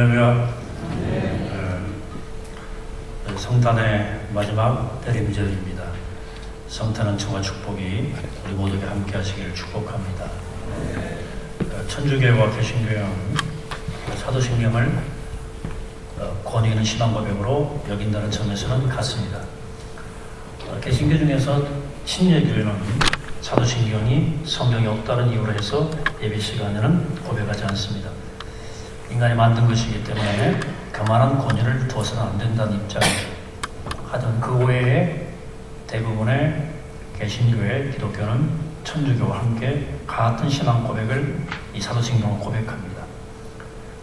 할렐루야. 성탄의 마지막 대림절입니다. 성탄은 청과 축복이 우리 모두에게 함께 하시기를 축복합니다. 천주교와 개신교는 사도신경을 권위 있는 신앙 고백으로 여긴다는 점에서는 같습니다. 개신교 중에서 신예교회는 사도신경이 성경에 없다는 이유로 해서 예배 시간에는 고백하지 않습니다. 인간이 만든 것이기 때문에 그만한 권위를 둬서는 안 된다는 입장이죠. 하여튼 그 외에 대부분의 개신교회, 기독교는 천주교와 함께 같은 신앙 고백을 이 사도신경은 고백합니다.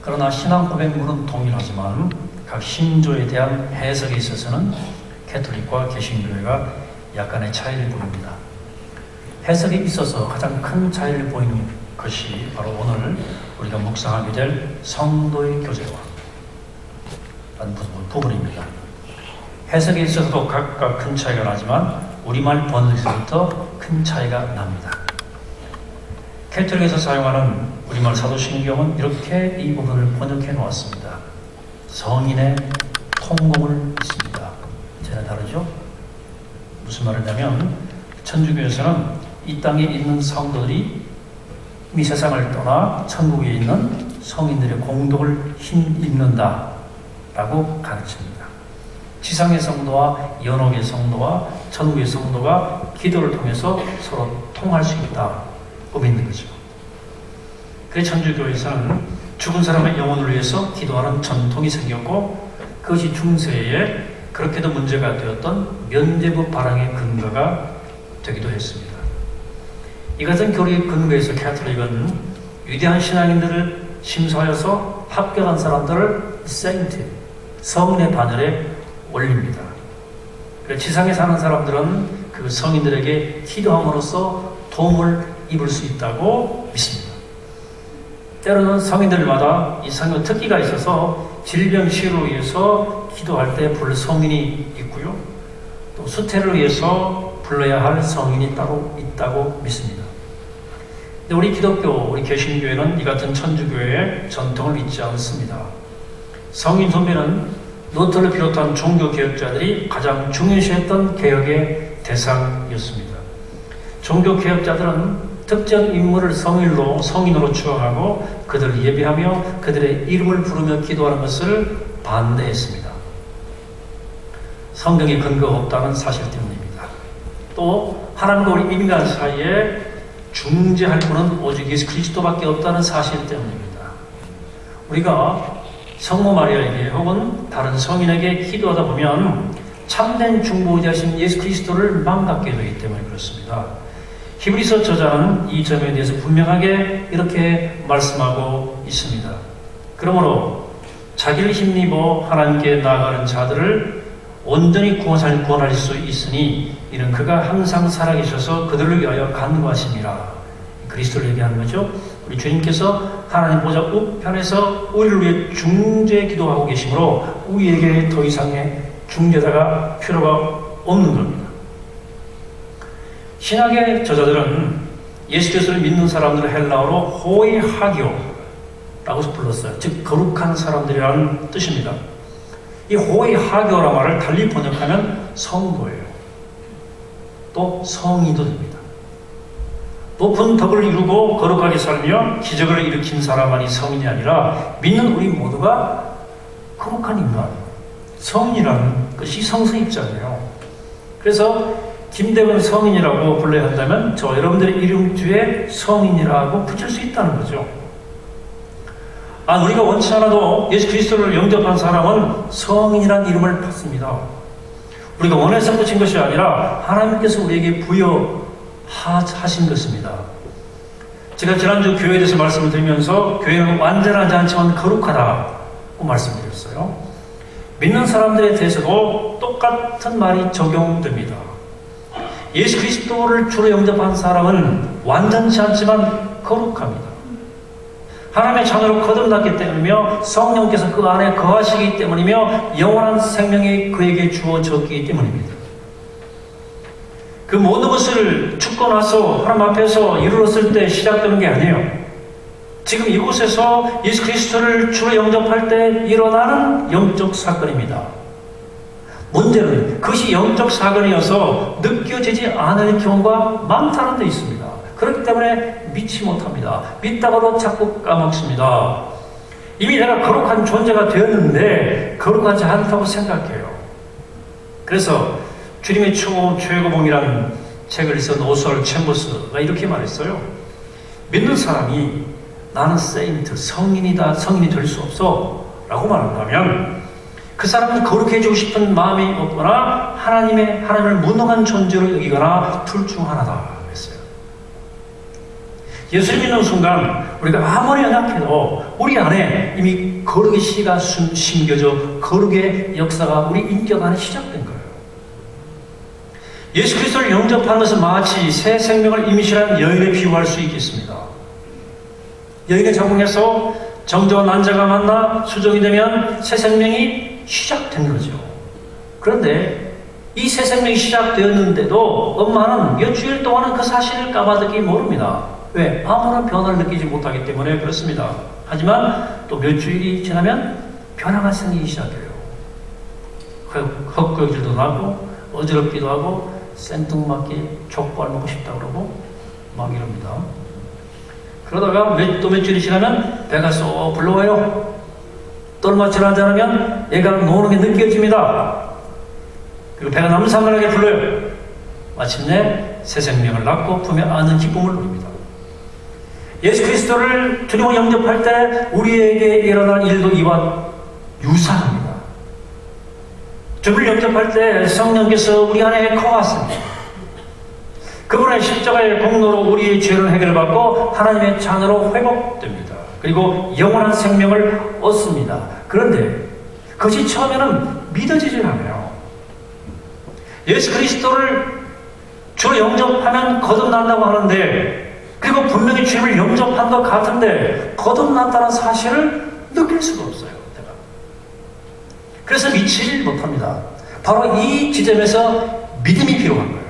그러나 신앙 고백물은 동일하지만 각 신조에 대한 해석에 있어서는 캐톨릭과 개신교회가 약간의 차이를 보입니다. 해석에 있어서 가장 큰 차이를 보이는 것이 바로 오늘 우리가 묵상하게 될 성도의 교제와 라는 부분입니다. 해석에 있어서도 각각 큰 차이가 나지만 우리말 번역에서부터 큰 차이가 납니다. 캐톨릭에서 사용하는 우리말 사도신경은 이렇게 이 부분을 번역해 놓았습니다. 성인의 통공을 믿습니다. 전혀 다르죠? 무슨 말이냐면 천주교에서는 이 땅에 있는 성도들이 이 세상을 떠나 천국에 있는 성인들의 공덕을 힘입는다 라고 가르칩니다. 지상의 성도와 연옥의 성도와 천국의 성도가 기도를 통해서 서로 통할 수 있다고 믿는 거죠. 그래서 천주교에서는 죽은 사람의 영혼을 위해서 기도하는 전통이 생겼고, 그것이 중세에 그렇게도 문제가 되었던 면죄부 발행의 근거가 되기도 했습니다. 이 같은 교리의 근거에서 캐톨릭은 위대한 신앙인들을 심사하여서 합격한 사람들을 세인트, 성인의 반열에 올립니다. 지상에 사는 사람들은 그 성인들에게 기도함으로써 도움을 입을 수 있다고 믿습니다. 때로는 성인들마다 이 성경 특기가 있어서 질병 치료를 위해서 기도할 때 부를 성인이 있고요. 또 수태를 위해서 불러야 할 성인이 따로 있다고 믿습니다. 근데 우리 기독교, 우리 개신교회는 이 같은 천주교회의 전통을 잊지 않습니다. 성인 선배는 루터를 비롯한 종교 개혁자들이 가장 중요시했던 개혁의 대상이었습니다. 종교 개혁자들은 특정 인물을 성인으로 추앙하고 그들을 예배하며 그들의 이름을 부르며 기도하는 것을 반대했습니다. 성경에 근거가 없다는 사실 때문입니다. 또 하나님과 우리 인간 사이에 중재할 분은 오직 예수 그리스도밖에 없다는 사실 때문입니다. 우리가 성모 마리아에게 혹은 다른 성인에게 기도하다 보면 참된 중보자신 예수 그리스도를 망각하게 되기 때문에 그렇습니다. 히브리서 저자는 이 점에 대해서 분명하게 이렇게 말씀하고 있습니다. 그러므로 자기를 힘입어 하나님께 나아가는 자들을 온전히 구원할 수 있으니 이는 그가 항상 살아계셔서 그들을 위하여 간구하심이라. 그리스도를 얘기하는 거죠. 우리 주님께서 하나님 보좌 우편에서 우리를 위해 중재 기도하고 계시므로 우리에게 더 이상의 중재자가 필요가 없는 겁니다. 신학의 저자들은 예수 그리스도를 믿는 사람들을 헬라어로 호이하교라고 불렀어요. 즉 거룩한 사람들이라는 뜻입니다. 이 호이하교라는 말을 달리 번역하면 성도예요. 또 성인도 됩니다. 높은 덕을 이루고 거룩하게 살며 기적을 일으킨 사람만이 성인이 아니라 믿는 우리 모두가 거룩한 인간, 성인이라는 것이 성서 입장이에요. 그래서 김대건 성인이라고 불러야 한다면 저 여러분들의 이름 뒤에 성인이라고 붙일 수 있다는 거죠. 우리가 원치 않아도 예수 그리스도를 영접한 사람은 성인이라는 이름을 받습니다. 우리가 원해서 붙인 것이 아니라 하나님께서 우리에게 부여하신 것입니다. 제가 지난주 교회에 대해서 말씀을 드리면서 교회는 완전하지 않지만 거룩하다고 말씀드렸어요. 믿는 사람들에 대해서도 똑같은 말이 적용됩니다. 예수 그리스도를 주로 영접한 사람은 완전치 않지만 거룩합니다. 하나님의 자녀로 거듭났기 때문이며 성령께서 그 안에 거하시기 때문이며 영원한 생명이 그에게 주어졌기 때문입니다. 그 모든 것을 죽고 나서 하나님 앞에서 이르렀을 때 시작되는 게 아니에요. 지금 이곳에서 예수 그리스도를 주로 영접할 때 일어나는 영적 사건입니다. 문제는 그것이 영적 사건이어서 느껴지지 않을 경우가 많다는 데 있습니다. 그렇기 때문에 믿지 못합니다. 믿다가도 자꾸 까먹습니다. 이미 내가 거룩한 존재가 되었는데 거룩하지 않다고 생각해요. 그래서 주님의 최고봉이라는 책을 쓴 오스왈드 챔버스가 이렇게 말했어요. 믿는 사람이 나는 세인트, 성인이 될 수 없어 라고 말한다면 그 사람은 거룩해지고 싶은 마음이 없거나 하나님을 무능한 존재로 여기거나 둘 중 하나다 했어요. 예수를 믿는 순간 우리가 아무리 연약해도 우리 안에 이미 거룩의 씨가 심겨져 거룩의 역사가 우리 인격 안에 시작된 거예요. 예수 그리스도를 영접하는 것은 마치 새 생명을 임신한 여인에 비유할 수 있겠습니다. 여인의 자궁에서 정자와 난자가 만나 수정이 되면 새 생명이 시작된 거죠. 그런데 이 새 생명이 시작되었는데도 엄마는 몇 주일 동안은 그 사실을 까마득히 모릅니다. 왜? 아무런 변화를 느끼지 못하기 때문에 그렇습니다. 하지만 또 몇 주일이 지나면 변화가 생기기 시작해요. 헛구역질도 나고 어지럽기도 하고 생뚱맞게 족발 먹고 싶다 그러고 막 이럽니다. 그러다가 또 몇 주일이 지나면 배가 쏙 불러와요. 또 얼마 지나지 않으면 얘가 노는 게 느껴집니다. 그리고 배가 남상하게 불러요. 마침내 새 생명을 낳고 품에 안는 기쁨을 누립니다. 예수 그리스도를 주님을 영접할 때 우리에게 일어난 일도 이와 유사합니다. 주님을 영접할 때 성령께서 우리 안에 거하십니다. 그분의 십자가의 공로로 우리의 죄를 해결받고 하나님의 자녀로 회복됩니다. 그리고 영원한 생명을 얻습니다. 그런데 그것이 처음에는 믿어지질 않아요. 예수 그리스도를 주로 영접하면 거듭난다고 하는데 그리고 분명히 주님을 영접한 것 같은데 거듭났다는 사실을 느낄 수가 없어요. 내가. 그래서 믿지 못합니다. 바로 이 지점에서 믿음이 필요한 거예요.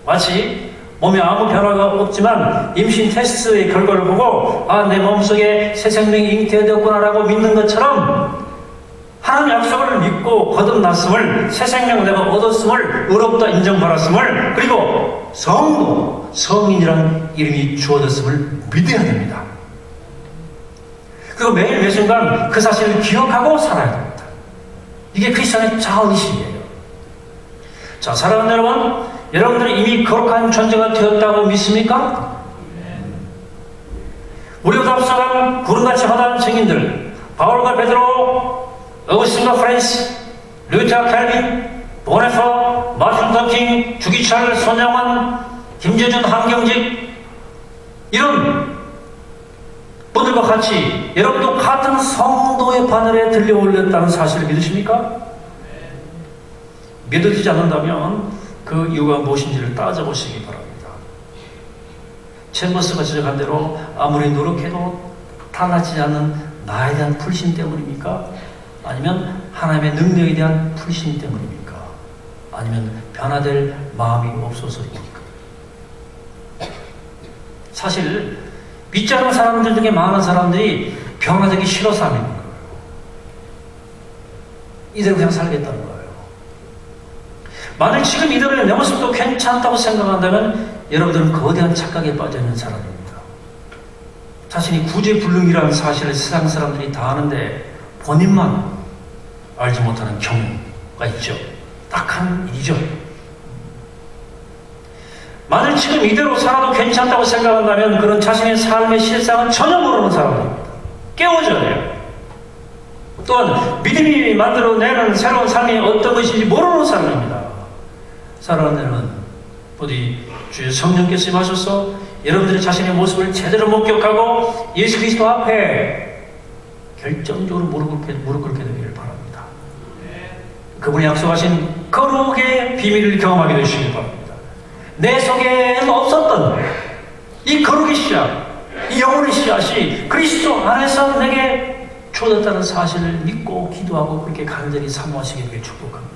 마치 몸에 아무 변화가 없지만 임신 테스트의 결과를 보고 내 몸속에 새 생명이 잉태되었구나라고 믿는 것처럼 하나님의 약속을 믿고 거듭났음을, 새 생명을 내가 얻었음을, 의롭다 인정받았음을, 그리고 성도, 성인이라는 이름이 주어졌음을 믿어야 됩니다. 그리고 매일 매 순간 그 사실을 기억하고 살아야 됩니다. 이게 크리스천의 자의식이에요. 자, 사랑하는 여러분, 여러분들이 이미 거룩한 존재가 되었다고 믿습니까? 우리보다 앞서간 구름같이 허다한 증인들, 바울과 베드로, 어거스틴과 프랜스, 루터, 캘빈, 보네퍼, 마틴 루터 킹, 주기철, 손영환, 김재준, 한경직, 이런 분들과 같이 여러분도 같은 성도의 바늘에 들려 올렸다는 사실을 믿으십니까? 믿어지지 않는다면 그 이유가 무엇인지를 따져보시기 바랍니다. 챔버스가 지적한 대로 아무리 노력해도 달라지지 않는 나에 대한 불신 때문입니까? 아니면 하나님의 능력에 대한 불신 때문입니까? 아니면 변화될 마음이 없어서입니까? 사실 믿지 않는 사람들 중에 많은 사람들이 변화되기 싫어서 하는 거예요. 이대로 그냥 살겠다는 거예요. 만약 지금 이대로 내 모습도 괜찮다고 생각한다면 여러분들은 거대한 착각에 빠져있는 사람입니다. 자신이 구제불능이라는 사실을 세상 사람들이 다 아는데 본인만 알지 못하는 경우가 있죠. 딱한 일이죠. 만약 지금 이대로 살아도 괜찮다고 생각한다면 그런 자신의 삶의 실상은 전혀 모르는 사람입니다. 깨워져야 해요. 또한 믿음이 만들어내는 새로운 삶이 어떤 것인지 모르는 사람입니다. 사랑하는 여러분, 부디 주의 성령께서 임하셔서 여러분들의 자신의 모습을 제대로 목격하고 예수 그리스도 앞에 결정적으로 무릎 꿇게 되기를 바랍니다. 그분이 약속하신 거룩의 비밀을 경험하게 되시길 바랍니다. 내 속에는 없었던 이 거룩의 씨앗, 이 영혼의 씨앗이 그리스도 안에서 내게 주어졌다는 사실을 믿고 기도하고 그렇게 간절히 사모하시기 위해 축복합니다.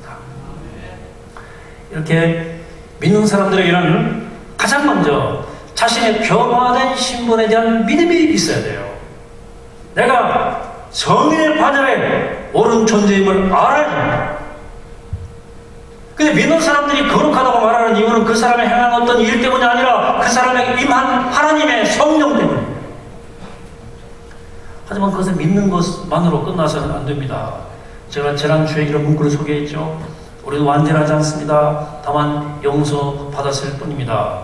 이렇게 믿는 사람들에게는 가장 먼저 자신의 변화된 신분에 대한 믿음이 있어야 돼요. 내가 성인의 반열에 옳은 존재임을 알아야 됩니다. 근데 믿는 사람들이 거룩하다고 말하는 이유는 그 사람의 행한 어떤 일 때문이 아니라 그 사람에게 임한 하나님의 성령 때문입니다. 하지만 그것을 믿는 것만으로 끝나서는 안 됩니다. 제가 지난주에 이런 문구를 소개했죠. 우리는 완전하지 않습니다. 다만 용서받았을 뿐입니다.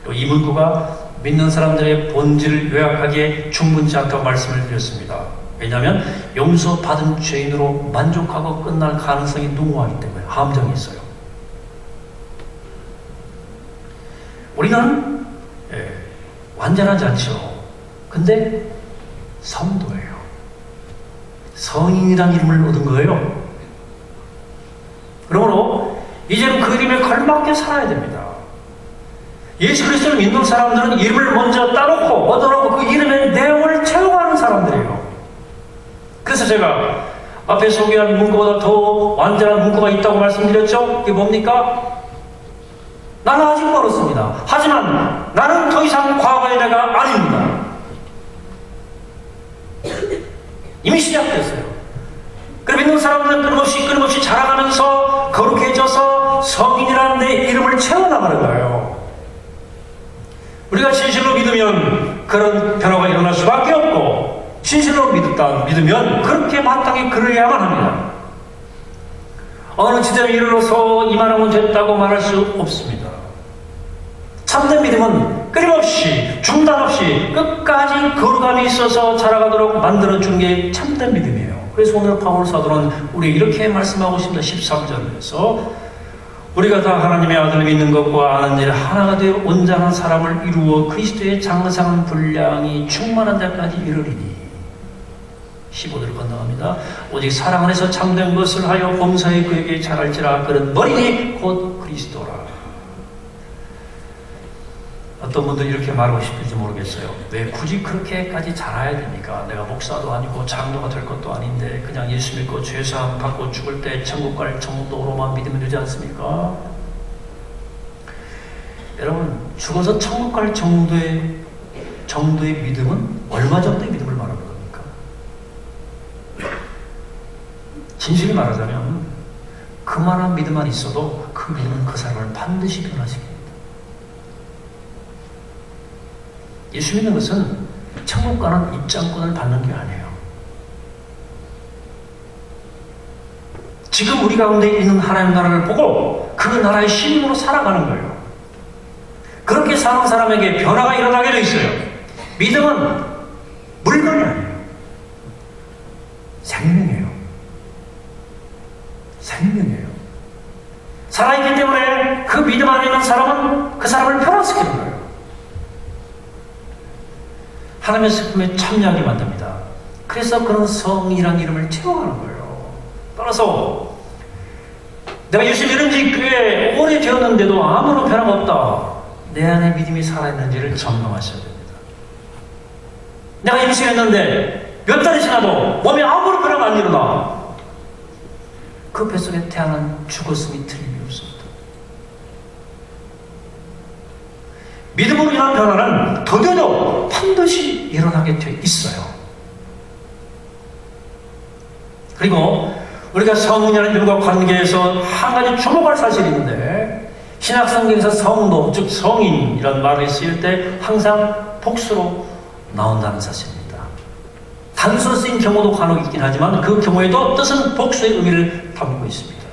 그리고 이 문구가 믿는 사람들의 본질을 요약하기에 충분치 않다고 말씀을 드렸습니다. 왜냐하면 용서받은 죄인으로 만족하고 끝날 가능성이 농후하기 때문에 함정이 있어요. 우리는 완전하지 않죠. 근데 성도예요. 성인이라는 이름을 얻은 거예요. 그러므로 이제는 그 이름에 걸맞게 살아야 됩니다. 예수 그리스도를 믿는 사람들은 이름을 먼저 따놓고 얻어놓고 그 이름의 내용을 채워가는 사람들이에요. 그래서 제가 앞에 소개한 문구보다 더 완전한 문구가 있다고 말씀드렸죠? 그게 뭡니까? 나는 아직 멀었습니다. 하지만 나는 더 이상 과거의 내가 아닙니다. 이미 시작됐어요. 그럼 믿는 사람들은 끊임없이 자라가면서 거룩해져서 성인이라는 내 이름을 채워나가는 거예요. 우리가 진실로 믿으면 그런 변화가 일어날 수밖에 없고, 진실로 믿으면 그렇게 마땅히 그러야만 합니다. 어느 지점에 이르러서 이만하면 됐다고 말할 수 없습니다. 참된 믿음은 끊임없이 중단 없이 끝까지 거룩함이 있어서 자라가도록 만들어주는 게 참된 믿음이에요. 그래서 오늘 바울 사도는 우리 이렇게 말씀하고 있습니다. 13절에서 우리가 다 하나님의 아들을 믿는 것과 아는 일 하나가 되어 온전한 사람을 이루어 그리스도의 장성한 분량이 충만한 데까지 이르리니. 15절을 건너갑니다. 오직 사랑 안에서 참된 것을 하여 범사에 그에게 잘할지라. 그는 머리니 곧 그리스도라. 어떤 분들이 이렇게 말하고 싶을지 모르겠어요. 왜 굳이 그렇게까지 잘해야 됩니까? 내가 목사도 아니고 장로가 될 것도 아닌데 그냥 예수 믿고 죄사함 받고 죽을 때 천국 갈 정도로만 믿으면 되지 않습니까? 여러분, 죽어서 천국 갈 정도의 믿음은 얼마 정도의 믿음을 말하는 겁니까? 진실히 말하자면 그만한 믿음만 있어도 그 믿음은 그 사람을 반드시 변화시킵니다. 예수 믿는 것은 천국 가는 입장권을 받는 게 아니에요. 지금 우리 가운데 있는 하나님 나라를 보고 그 나라의 시민으로 살아가는 거예요. 그렇게 사는 사람에게 변화가 일어나게 돼 있어요. 믿음은 물건이 아니에요. 생명이에요. 생명이에요. 살아있기 때문에 그 믿음 안에 있는 사람은 그 사람을 변화시키는 거예요. 하나님의 슬픔에 참여하게 만듭니다. 그래서 그런 성이라는 이름을 채워가는 거예요. 따라서 내가 예수 믿은 지 꽤 오래 되었는데도 아무런 변화가 없다. 내 안에 믿음이 살아있는지를 점검하셔야 됩니다. 내가 임신했는데 몇 달이 지나도 몸에 아무런 변화가 안 일어나. 그 뱃속에 태어난 죽었음이 틀림이 없습니다. 믿음으로 인한 변화는 더뎌도 반드시 일어나게 되어 있어요. 그리고 우리가 성인이라는 이름과 관계에서 한 가지 주목할 사실이 있는데, 신약성경에서 성도, 즉 성인이라는 말이 쓰일 때 항상 복수로 나온다는 사실입니다. 단수로 쓰인 경우도 간혹 있긴 하지만 그 경우에도 뜻은 복수의 의미를 담고 있습니다.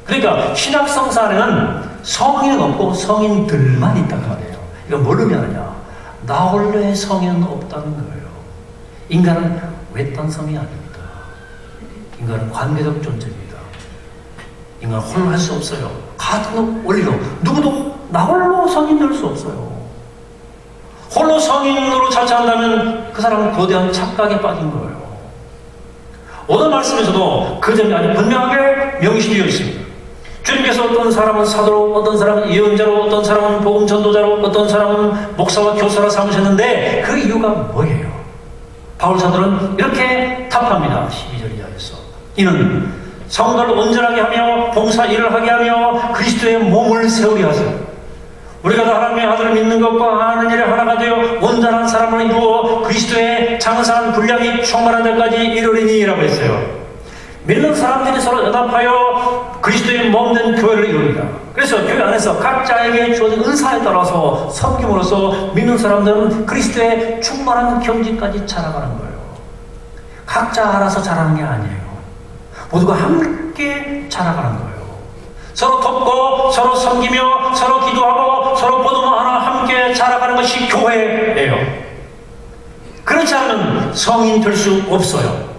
그러니까 신약성서 안에는 성인은 없고 성인들만 있단 말이에요. 이건 뭘 의미하느냐? 나 홀로의 성인은 없다는 거예요. 인간은 외딴 성이 아닙니다. 인간은 관계적 존재입니다. 인간은 홀로 할 수 없어요. 같은 원리로 누구도 나 홀로 성인 될 수 없어요. 홀로 성인으로 자처한다면 그 사람은 거대한 착각에 빠진 거예요. 오늘 말씀에서도 그 점이 아주 분명하게 명시되어 있습니다. 주님께서 어떤 사람은 사도로, 어떤 사람은 예언자로, 어떤 사람은 복음 전도자로, 어떤 사람은 목사와 교사로 삼으셨는데 그 이유가 뭐예요? 바울 사도는 이렇게 답합니다. 12절 이하에서 이는 성도를 온전하게 하며 봉사 일을 하게 하며 그리스도의 몸을 세우게 하세요. 우리가 다 하나님의 아들을 믿는 것과 하는 일에 하나가 되어 온전한 사람을 이루어 그리스도의 장성한 분량이 충만한 데까지 이르리니라고 했어요. 믿는 사람들이 서로 연합하여 그리스도의 몸된 교회를 이룹니다. 그래서 교회 안에서 각자에게 주어진 은사에 따라서 섬김으로써 믿는 사람들은 그리스도의 충만한 경지까지 자라가는 거예요. 각자 알아서 자라는 게 아니에요. 모두가 함께 자라가는 거예요. 서로 돕고 서로 섬기며 서로 기도하고 서로 보듬어 하나 함께 자라가는 것이 교회예요. 그렇지 않으면 성인 될 수 없어요.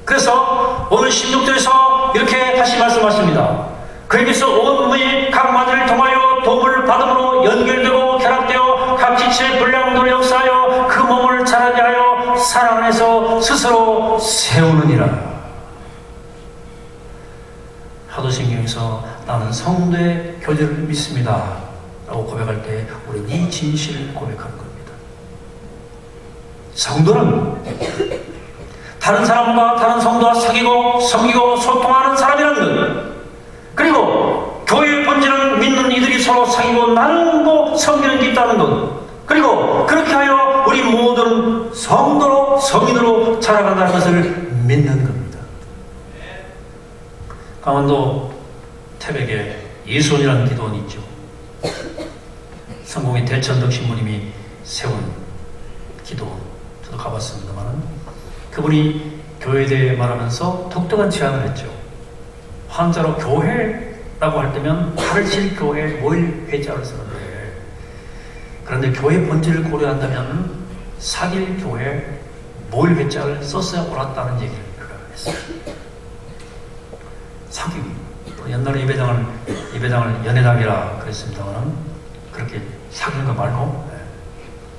그래서 오늘 16절에서 이렇게 다시 말씀하십니다. 그에게서 온 몸이 각 마디를 통하여 도움을 받음으로 연결되고 결합되어 각 지체의 분량으로 역사하여 그 몸을 자라게 하여 사랑 안에서 스스로 세우느니라. 사도신경에서 나는 성도의 교제를 믿습니다 라고 고백할 때 우리는 이 진실을 고백하는 겁니다. 성도는 다른 사람과 다른 성도와 사귀고 섬기고 소통하는 사람이라는 것, 그리고 교회의 본질은 믿는 이들이 서로 사귀고 나누고 섬기는 게 있다는 것, 그리고 그렇게 하여 우리 모두는 성도로 성인으로 자라간다는 것을 믿는 겁니다. 강원도 태백에 예수원이라는 기도원이 있죠. 성공의 대천덕 신부님이 세운 기도원, 저도 가봤습니다만 그분이 교회에 대해 말하면서 독특한 제안을 했죠. 한자로 교회라고 할 때면 가르칠 교회, 모일 회자를 쓰는데, 그런데 교회 본질을 고려한다면 사귈 교회, 모일 회자를 썼어야 옳았다는 얘기를 했어요. 사귀기. 옛날에 예배당을 연애당이라 그랬습니다만 그렇게 사귀는 거 말고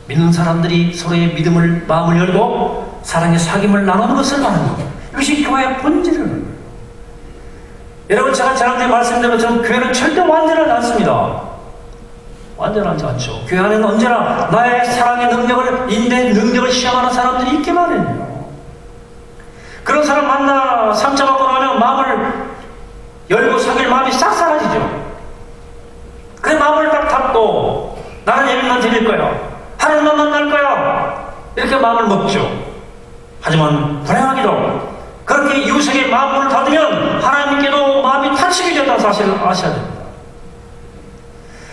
믿는 사람들이 서로의 믿음을, 마음을 열고 사랑의 사귐을 나누는 것을 말하는 것. 이것이 교회의 본질을. 여러분, 제가 지난주에 말씀드린 것처럼 교회는 절대 완전하지 않습니다. 완전하지 않죠. 교회 안에는 언제나 나의 사랑의 능력을, 인내의 능력을 시험하는 사람들이 있기 마련이에요. 그런 사람 만나 상처받고 나면 마음을 열고 사귈 마음이 싹 사라지죠. 그 마음을 딱 닫고 나는 예배만 드릴 거야, 하나님만 만날 거야, 이렇게 마음을 먹죠. 하지만 불행하기도 그렇게 이웃에게 마음을 닫으면 하나님께도 마음이 닫히게 된다는 사실을 아셔야 됩니다.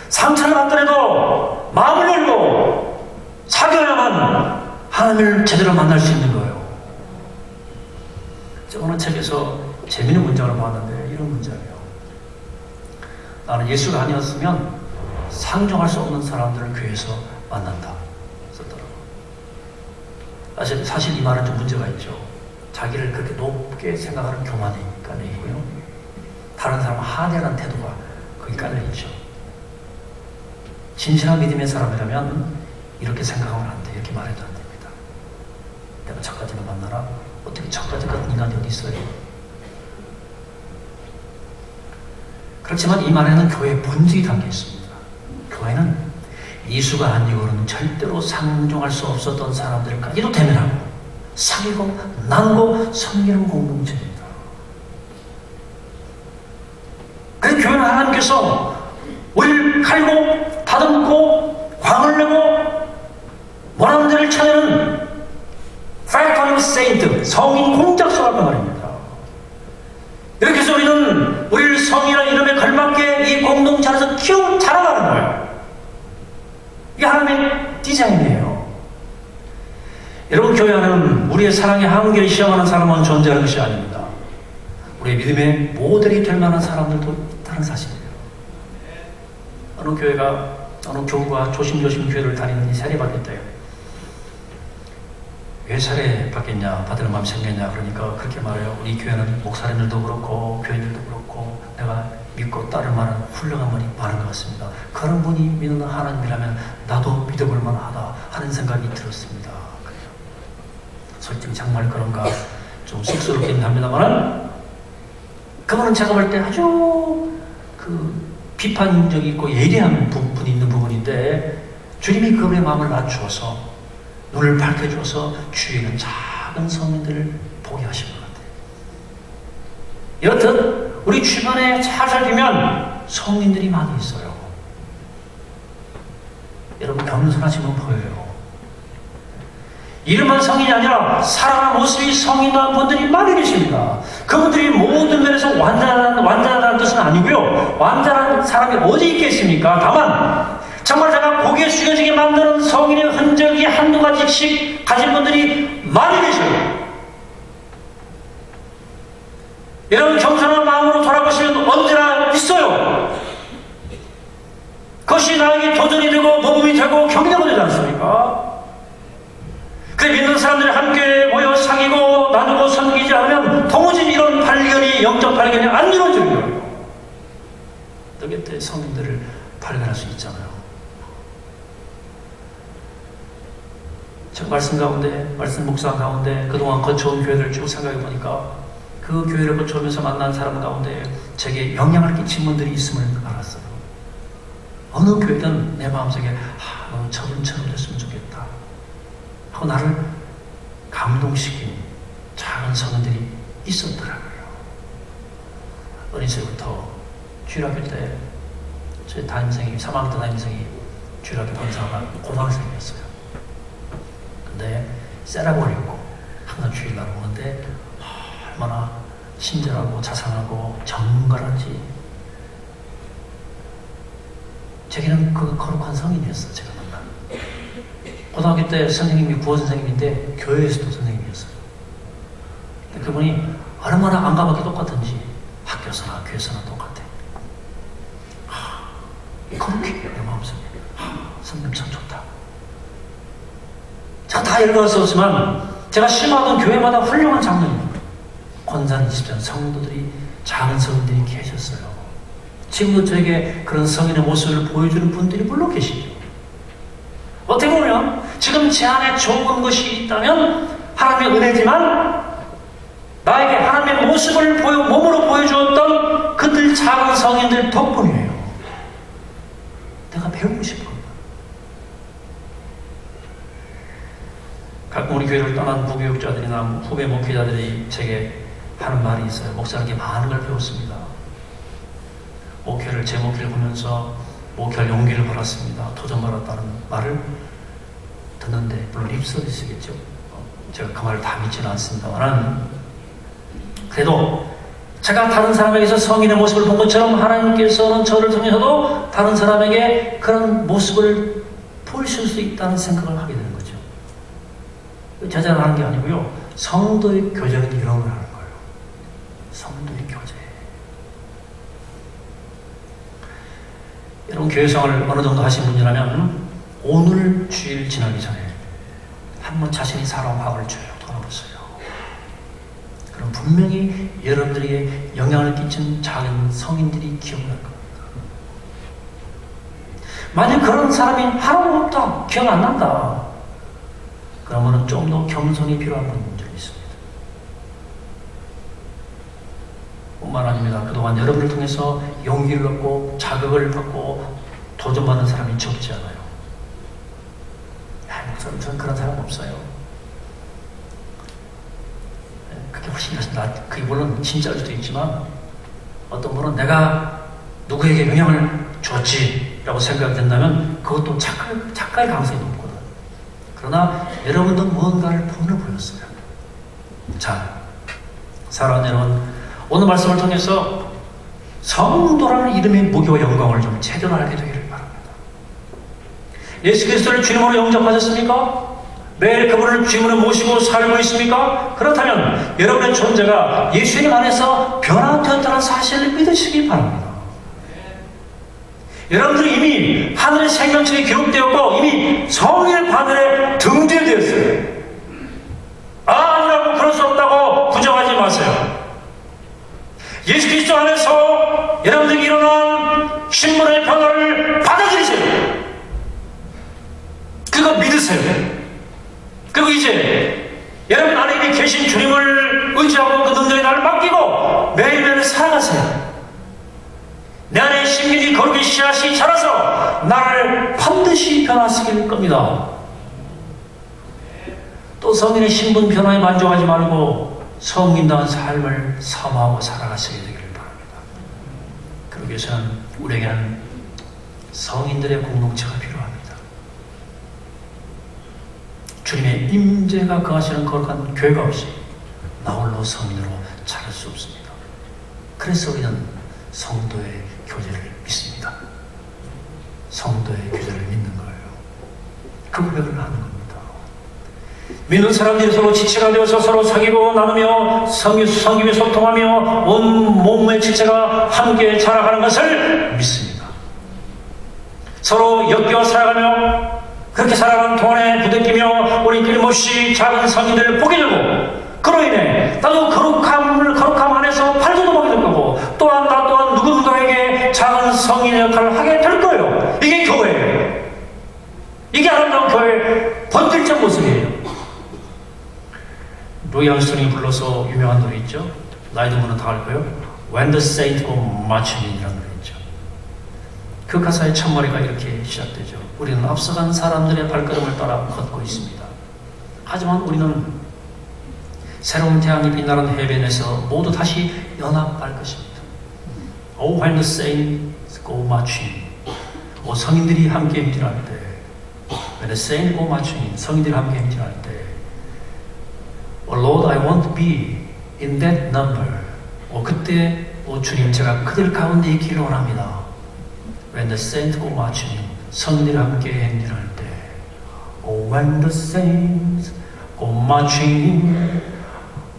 상처를 받더라도 마음을 열고 사귀어야만 하나님을 제대로 만날 수 있는 거예요. 어느 책에서 재미있는 문장을 봤는데 이런 문장이에요. 나는 예수가 아니었으면 상종할 수 없는 사람들을 교회에서 만난다 썼더라고요. 사실 이 말은 좀 문제가 있죠. 자기를 그렇게 높게 생각하는 교만이 깔려있고요, 다른 사람 하대하는 태도가 거기 깔려있죠. 진실한 믿음의 사람이라면 이렇게 생각하면 안 돼, 이렇게 말해도 안 됩니다. 내가 저까지는 만나라? 어떻게 저까지 같은 인간이 어디 있어요? 그렇지만 이 말에는 교회의 본질이 담겨 있습니다. 교회는 예수가 아니고는 절대로 상종할 수 없었던 사람들까지도 대면하고 사귀고 나누고 섬기는 공동체입니다. 그래서 교회는 하나님께서 우리를 칼고 다듬고 광을 내고 원하는 데를 찾는 Factory Saint, 성인 공작소라고 말입니다. 이렇게 해서 우리는 우리를 성이라는 이름에 걸맞게 이 공동체 안에서 키우고 자라가는 거예요. 이게 하나님의 디자인이에요. 여러분, 교회 안에는 우리의 사랑의 한계를 시험하는 사람만 존재하는 것이 아닙니다. 우리의 믿음의 모델이 될 만한 사람들도 있다는 사실이에요. 어느 교우가 조심조심 교회를 다니는 이 세례 받겠대요. 왜 세례 받겠냐, 받을 마음이 생겼냐, 그러니까 그렇게 말해요. 우리 교회는 목사님들도 그렇고 교인들도 그렇고 내가 믿고 따를 만한 훌륭한 분이 많은 것 같습니다. 그런 분이 믿는 하나님이라면 나도 믿어볼 만하다 하는 생각이 들었습니다. 그래요. 솔직히 정말 그런가 좀 쑥스럽긴 합니다만, 그분은 제가 볼 때 아주 비판적이 있고 예리한 부분이 있는 부분인데, 주님이 그분의 마음을 낮추어서 눈을 밝혀줘서 주위에 있는 작은 성인들을 보게 하신 것 같아요. 이렇듯 우리 주변에 잘 살피면 성인들이 많이 있어요. 여러분 겸손하시면 보여요. 이름만 성인이 아니라 살아가는 모습이 성인한 분들이 많이 계십니다. 그분들이 모든 면에서 완전하다는 뜻은 아니고요. 완전한 사람이 어디 있겠습니까? 다만 정말 제가 고개 숙여지게 만드는 성인의 흔적이 한두 가지씩 가진 분들이 많이 계셔요. 여러분 겸손한 마음으로 돌아보시면 언제나 있어요. 그것이 나에게 도전이 되고 모범이 되고 격려가 되지 않습니까? 그 믿는 사람들이 함께 모여 사귀고 나누고 섬기지 않으면 도무지 이런 발견이 영적 발견이 안 이루어지는 거예요. 또 곁에 성인들을 발견할 수 있잖아요. 저 말씀 가운데, 말씀 묵상 가운데 그동안 거쳐온 교회를 쭉 생각해 보니까 그 교회를 거쳐오면서 만난 사람 가운데 제게 영향을 끼친 분들이 있음을 알았어요. 어느 교회든 내 마음속에 저분처럼 됐으면 좋겠다 하고 나를 감동시킨 작은 성인들이 있었더라고요. 어린 시절부터 주일학교 때 제 담임생이 3학년 담임생이 주일학교 강사가 고등학생이었어요. 근데 세라버리고 항상 주일날 오는데 얼마나 친절하고 자상하고 정갈한지 제게는 그 거룩한 성인이었어요. 제가 만난 고등학교 때 선생님이 구호 선생님인데 교회에서도 선생님이었어요. 그분이 얼마나 안 가봤기 똑같은지 학교에서나 교회에서나 똑같아. 그렇게 내 마음속에 선생님 참 좋다. 제가 다 읽었었지만 제가 심화하던 교회마다 훌륭한 장면입니다. 권산 20전 성도들이 작은 성인들이 계셨어요. 지금도 저에게 그런 성인의 모습을 보여주는 분들이 물론 계시죠. 어떻게 보면 지금 제 안에 좋은 것이 있다면 하나님의 은혜지만 나에게 하나님의 모습을 몸으로 보여주었던 그들 작은 성인들 덕분이에요. 내가 배우고 싶은 거예요. 가끔 우리 교회를 떠난 부교육자들이나 후배 목회자들이 제게 하는 말이 있어요. 목사님께 많은 걸 배웠습니다. 제 목회를 보면서 목회할 용기를 받았습니다. 도전받았다는 말을 듣는데 물론 립서비스겠죠. 제가 그 말을 다 믿지는 않습니다만 그래도 제가 다른 사람에게서 성인의 모습을 본 것처럼 하나님께서는 저를 통해서도 다른 사람에게 그런 모습을 보여줄 수 있다는 생각을 하게 되는 거죠. 제자를 하는 게 아니고요. 성도의 교제는 이런 걸 하는 거예요. 성도의 교제. 여러분 교회생활을 어느 정도 하신 분이라면 오늘 주일 지나기 전에 한번 자신이 살아온 과거를 쭉 돌아보세요. 그럼 분명히 여러분들에게 영향을 끼친 작은 성인들이 기억날 겁니다. 만약 그런 사람이 하나도 없다, 기억 안 난다, 그러면 좀 더 겸손이 필요한 분들이 있습니다. 뿐만 아닙니다. 그동안 여러분을 통해서 용기를 얻고 자극을 받고 도전받는 사람이 적지 않아요. 목사님, 저는 그런 사람 없어요. 그게 훨씬 그게 물론 진짜일 수도 있지만 어떤 분은 내가 누구에게 영향을 줬지라고 생각이 된다면 그것도 착각의 가능성이 높거든. 그러나 여러분도 무언가를 본을 보였어요. 자, 사랑하는 여러분, 오늘 말씀을 통해서 성도라는 이름의 무게와 영광을 좀 제대로 알게 되기를 바랍니다. 예수 그리스도를 주님으로 영접하셨습니까? 매일 그분을 주님으로 모시고 살고 있습니까? 그렇다면 여러분의 존재가 예수님 안에서 변화되었다는 사실을 믿으시기 바랍니다. 여러분들이 이미 하늘의 생명책에 기록되었고 이미 성일 하늘에 등재되었어요. 아니라고 그럴 수 없다고 부정하지 마세요. 예수 그리스도 안에서 여러분들이 일어난 신분의 변화를 받아들이세요. 그거 믿으세요. 그리고 이제 여러분 안에 이미 계신 주님을 의지하고 그 능력에 나를 맡기고 매일매일 살아가세요. 내 안에 신비지 거룩의 씨앗이 자라서 나를 반드시 변화시킬 겁니다. 또 성인의 신분 변화에 만족하지 말고 성인다운 삶을 사모하고 살아가시게 되기를 바랍니다. 그러기 위해서는 우리에게는 성인들의 공동체가 필요합니다. 주님의 임재가 거하시는 거룩한 교회가 없이 나홀로 성인으로 자랄 수 없습니다. 그래서 우리는 성도의 교제를 믿습니다. 성도의 교제를 믿는 거예요. 그 고백을 하는 겁니다. 믿는 사람들이 서로 지체가 되어서 서로 사귀고 나누며 성김에 소통하며 온 몸의 지체가 함께 자라가는 것을 믿습니다. 서로 엮여 살아가며 그렇게 살아가는 동안에 부대끼며 우리끼리 몹시 작은 성인들을 보게 되고 그로 인해 나도 거룩함 안에서 발돋움하게 될 거고 또한 나 또한 누군가에게 작은 성인의 역할을 하게 될 거예요. 이게 교회예요. 이게 아름다운 교회의 본질적 모습이에요. 루이 암스트롱이 불러서 유명한 노래 있죠. 나이도 분은 다 알 거예요. When the Saints Go Marching In 이라는 노래 있죠. 그 가사의 첫머리가 이렇게 시작되죠. 우리는 앞서간 사람들의 발걸음을 따라 걷고 있습니다. 하지만 우리는 새로운 태양이 빛나는 해변에서 모두 다시 연합할 것입니다. Oh, when the saints go marching. 성인들이 함께 행진할 때, when the saints go marching, 성인들이 함께 행진할 때, Oh Lord, I want to be in that number. 그때 주님, 제가 그들 가운데 있기를 원합니다. When the saints go marching, 성인들이 함께 행진할 때, Oh, when the saints go marching,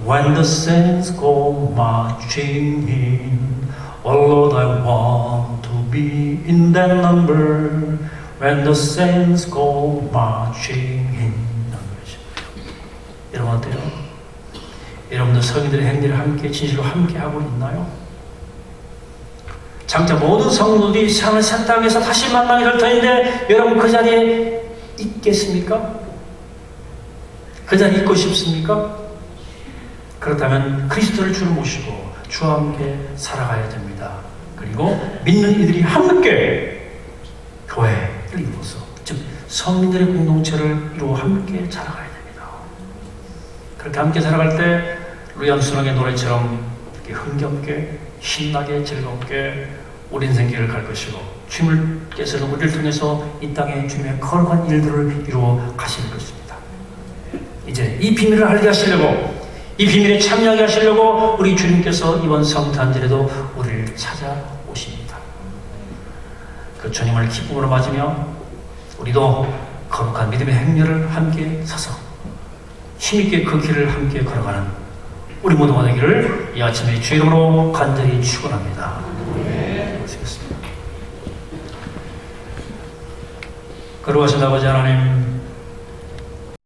when the saints go marching in, Oh Lord, I want to be in that number. When the saints go marching in. 여러분 어때요? 여러분들 성인들의 행위를 함께 진실로 함께 하고 있나요? 장차 모든 성도들이 세상을 새 땅에서 다시 만나게 될 터인데 여러분 그 자리에 있겠습니까? 그 자리에 있고 싶습니까? 그렇다면 그리스도를 주로 모시고 주와 함께 살아가야 됩니다. 그리고 믿는 이들이 함께 교회를 이루어서 즉 성민들의 공동체를 이루어 함께 자라가야 됩니다. 그렇게 함께 살아갈 때 루이 암스트롱의 노래처럼 흥겹게 신나게 즐겁게 우리 인생길을 갈 것이고 주님께서는 우리를 통해서 이 땅에 주님의 거룩한 일들을 이루어 가실 것입니다. 이제 이 비밀을 알게 하시려고 이 비밀에 참여하게 하시려고 우리 주님께서 이번 성탄절에도 우리를 찾아오십니다. 그 주님을 기쁨으로 맞으며 우리도 거룩한 믿음의 행렬을 함께 서서 힘있게 그 길을 함께 걸어가는 우리 모두가 되기를 이 아침에 주 이름으로 간절히 축원합니다. 거룩하신 아버지 하나님,